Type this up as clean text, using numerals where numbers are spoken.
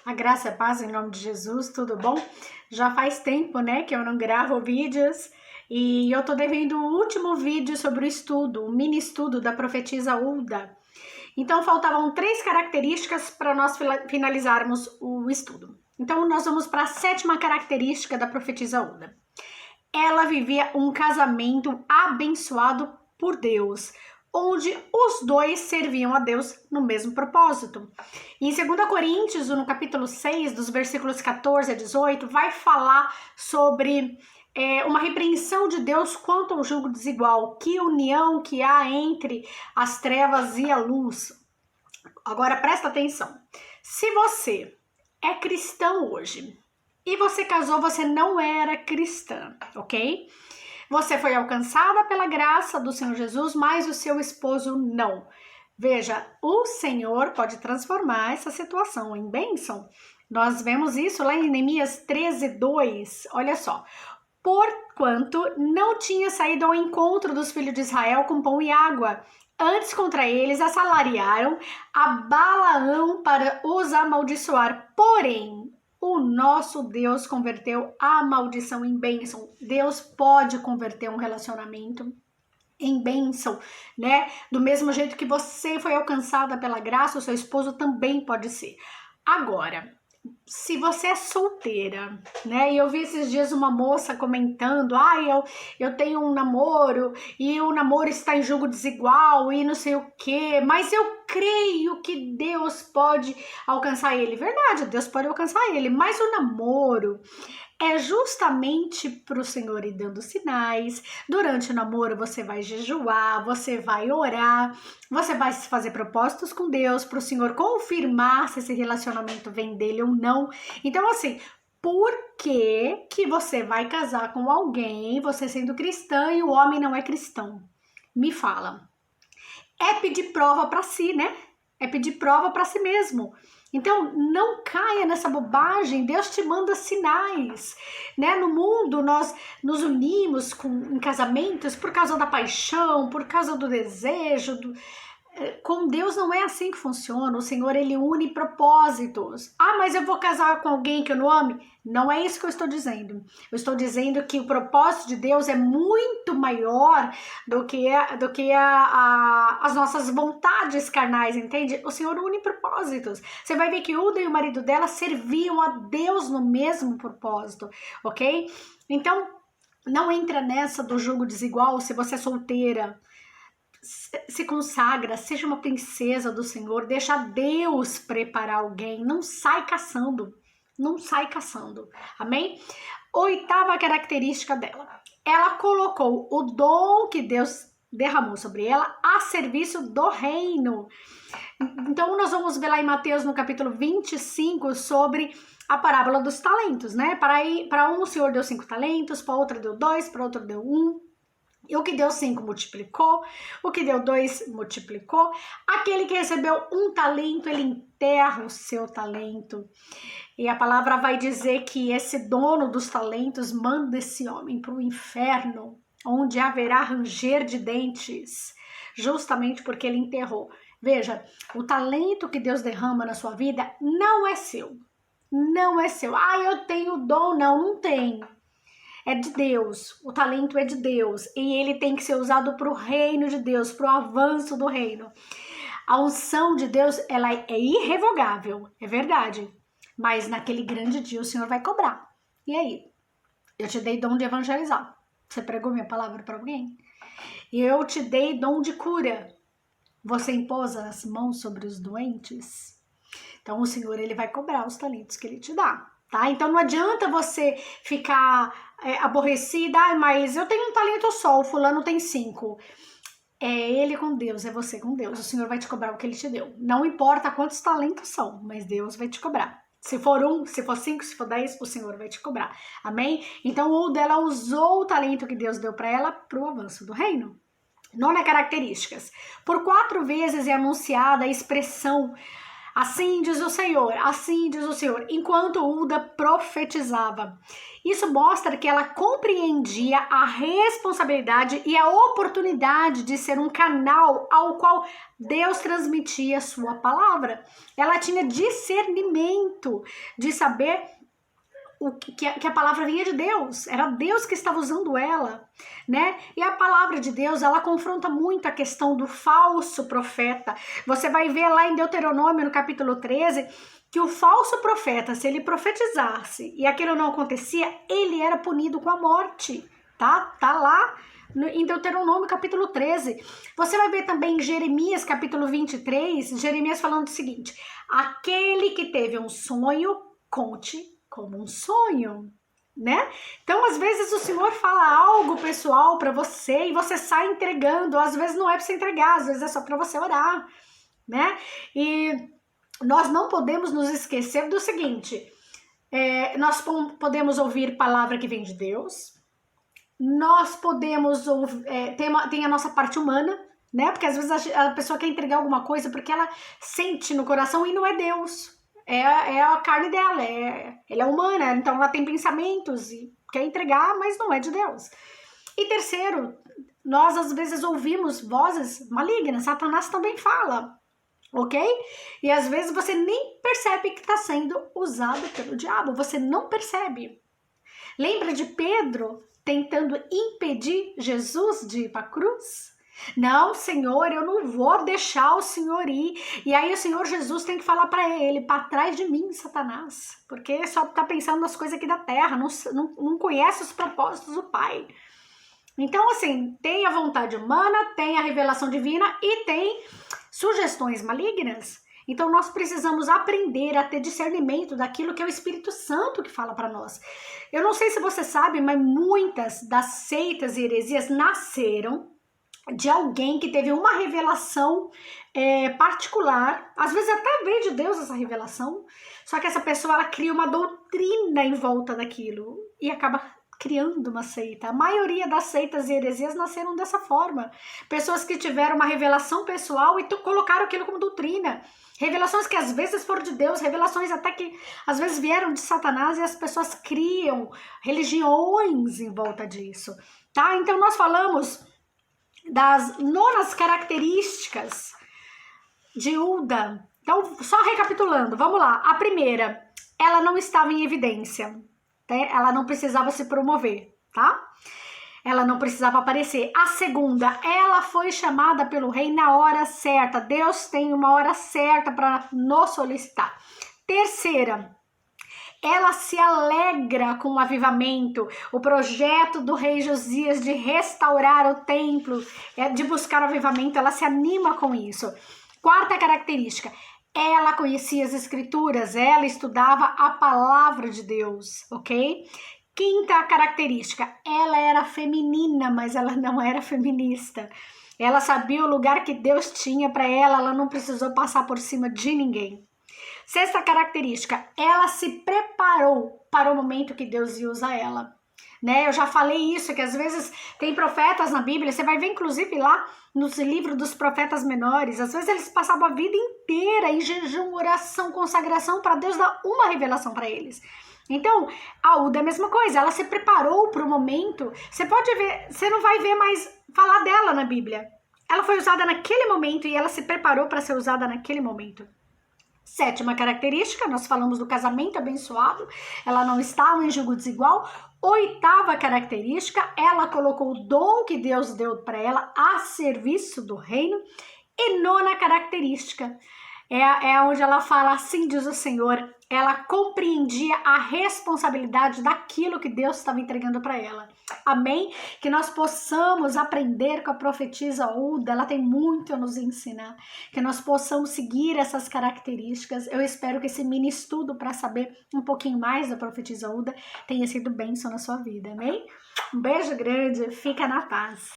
A graça e a paz em nome de Jesus, tudo bom? Já faz tempo, né, que eu não gravo vídeos e eu tô devendo o último vídeo sobre o estudo, o mini estudo da profetisa Hulda. Então faltavam 3 características para nós finalizarmos o estudo. Então nós vamos para a 7ª característica da profetisa Hulda. Ela vivia um casamento abençoado por Deus, onde os dois serviam a Deus no mesmo propósito. Em 2 Coríntios, no capítulo 6, dos versículos 14 a 18, vai falar sobre uma repreensão de Deus quanto ao julgo desigual, que união que há entre as trevas e a luz. Agora presta atenção, se você é cristão hoje e você casou, você não era cristã, ok? Você foi alcançada pela graça do Senhor Jesus, mas o seu esposo não. Veja, o Senhor pode transformar essa situação em bênção. Nós vemos isso lá em Neemias 13:2. Olha só. Porquanto não tinha saído ao encontro dos filhos de Israel com pão e água. Antes contra eles assalariaram a Balaão para os amaldiçoar. Porém, o nosso Deus converteu a maldição em bênção. Deus pode converter um relacionamento em bênção, né? Do mesmo jeito que você foi alcançada pela graça, o seu esposo também pode ser. Agora, se você é solteira, né? E eu vi esses dias uma moça comentando, eu tenho um namoro e o namoro está em julgo desigual e não sei o quê, mas eu creio que Deus pode alcançar ele. Verdade, Deus pode alcançar ele, mas o namoro é justamente para o Senhor ir dando sinais. Durante o namoro você vai jejuar, você vai orar, você vai fazer propósitos com Deus para o Senhor confirmar se esse relacionamento vem dele ou não. Então assim, por que que você vai casar com alguém, você sendo cristã e o homem não é cristão? Me fala. É pedir prova para si, né? É pedir prova para si mesmo. Então, não caia nessa bobagem, Deus te manda sinais, né? No mundo, nós nos unimos em casamentos por causa da paixão, por causa do desejo, com Deus não é assim que funciona. O Senhor, ele une propósitos. Mas eu vou casar com alguém que eu não ame? Não é isso que eu estou dizendo. Eu estou dizendo que o propósito de Deus é muito maior do que as nossas vontades carnais, entende? O Senhor une propósitos. Você vai ver que Hulda e o marido dela serviam a Deus no mesmo propósito, ok? Então, não entra nessa do julgo desigual se você é solteira. Se consagra, seja uma princesa do Senhor, deixa Deus preparar alguém, não sai caçando, amém? 8ª característica dela, ela colocou o dom que Deus derramou sobre ela a serviço do reino. Então nós vamos ver lá em Mateus no capítulo 25 sobre a parábola dos talentos, né? Para um o Senhor deu 5 talentos, para outro deu 2, para outro deu 1. E o que deu 5 multiplicou, o que deu 2 multiplicou. Aquele que recebeu 1 talento, ele enterra o seu talento. E a palavra vai dizer que esse dono dos talentos manda esse homem para o inferno, onde haverá ranger de dentes, justamente porque ele enterrou. Veja, o talento que Deus derrama na sua vida não é seu. Não é seu. Eu tenho dom. Não tem. É de Deus, o talento é de Deus e ele tem que ser usado para o reino de Deus, para o avanço do reino. A unção de Deus, ela é irrevogável, é verdade, mas naquele grande dia o Senhor vai cobrar. E aí? Eu te dei dom de evangelizar, você pregou minha palavra para alguém? E eu te dei dom de cura, você impôs as mãos sobre os doentes? Então o Senhor, ele vai cobrar os talentos que ele te dá. Tá? Então não adianta você ficar aborrecida, mas eu tenho um talento só, o fulano tem 5. É ele com Deus, é você com Deus. O Senhor vai te cobrar o que ele te deu. Não importa quantos talentos são, mas Deus vai te cobrar. Se for 1, se for 5, se for 10, o Senhor vai te cobrar. Amém? Então o dela usou o talento que Deus deu para ela para o avanço do reino. 9ª características. Por 4 vezes é anunciada a expressão Assim diz o Senhor, assim diz o Senhor, enquanto Hulda profetizava. Isso mostra que ela compreendia a responsabilidade e a oportunidade de ser um canal ao qual Deus transmitia a sua palavra. Ela tinha discernimento de saber que a palavra vinha de Deus, era Deus que estava usando ela, né? E a palavra de Deus, ela confronta muito a questão do falso profeta. Você vai ver lá em Deuteronômio, no capítulo 13, que o falso profeta, se ele profetizasse e aquilo não acontecia, ele era punido com a morte, tá? Tá lá em Deuteronômio, capítulo 13. Você vai ver também em Jeremias, capítulo 23, Jeremias falando o seguinte: aquele que teve um sonho, conte como um sonho, né? Então, às vezes o Senhor fala algo pessoal para você e você sai entregando, às vezes não é para você entregar, às vezes é só para você orar, né? E nós não podemos nos esquecer do seguinte, nós podemos ouvir palavra que vem de Deus, nós podemos tem a nossa parte humana, né? Porque às vezes a pessoa quer entregar alguma coisa porque ela sente no coração e não é Deus. É a carne dela, ela é humana, então ela tem pensamentos e quer entregar, mas não é de Deus. E terceiro, nós às vezes ouvimos vozes malignas, Satanás também fala, ok? E às vezes você nem percebe que está sendo usado pelo diabo, você não percebe. Lembra de Pedro tentando impedir Jesus de ir para a cruz? Não, Senhor, eu não vou deixar o Senhor ir. E aí o Senhor Jesus tem que falar para ele: para trás de mim, Satanás, porque só tá pensando nas coisas aqui da terra, não conhece os propósitos do Pai. Então, assim, tem a vontade humana, tem a revelação divina e tem sugestões malignas. Então, nós precisamos aprender a ter discernimento daquilo que é o Espírito Santo que fala para nós. Eu não sei se você sabe, mas muitas das seitas e heresias nasceram de alguém que teve uma revelação particular, às vezes até veio de Deus essa revelação, só que essa pessoa ela cria uma doutrina em volta daquilo e acaba criando uma seita. A maioria das seitas e heresias nasceram dessa forma. Pessoas que tiveram uma revelação pessoal e colocaram aquilo como doutrina. Revelações que às vezes foram de Deus, revelações até que às vezes vieram de Satanás e as pessoas criam religiões em volta disso, tá? Então nós falamos das 9 características de Hulda. Então, só recapitulando, vamos lá. A primeira, ela não estava em evidência, tá? Ela não precisava se promover, tá? Ela não precisava aparecer. A segunda, ela foi chamada pelo rei na hora certa. Deus tem uma hora certa para nos solicitar. Terceira, ela se alegra com o avivamento, o projeto do rei Josias de restaurar o templo, de buscar o avivamento, ela se anima com isso. Quarta característica, ela conhecia as escrituras, ela estudava a palavra de Deus, ok? Quinta característica, ela era feminina, mas ela não era feminista. Ela sabia o lugar que Deus tinha para ela não precisou passar por cima de ninguém. Sexta característica, ela se preparou para o momento que Deus ia usar ela, né? Eu já falei isso, que às vezes tem profetas na Bíblia, você vai ver inclusive lá nos livros dos profetas menores, às vezes eles passavam a vida inteira em jejum, oração, consagração para Deus dar uma revelação para eles. Então, a Hulda é a mesma coisa, ela se preparou para o momento, você pode ver, você não vai ver mais falar dela na Bíblia. Ela foi usada naquele momento e ela se preparou para ser usada naquele momento. Sétima característica, nós falamos do casamento abençoado, ela não estava em julgo desigual. Oitava característica, ela colocou o dom que Deus deu para ela a serviço do reino. E nona característica, é onde ela fala, assim diz o Senhor, ela compreendia a responsabilidade daquilo que Deus estava entregando para ela. Amém? Que nós possamos aprender com a profetisa Hulda, ela tem muito a nos ensinar. Que nós possamos seguir essas características. Eu espero que esse mini estudo para saber um pouquinho mais da profetisa Hulda tenha sido bênção na sua vida, amém? Um beijo grande, fica na paz.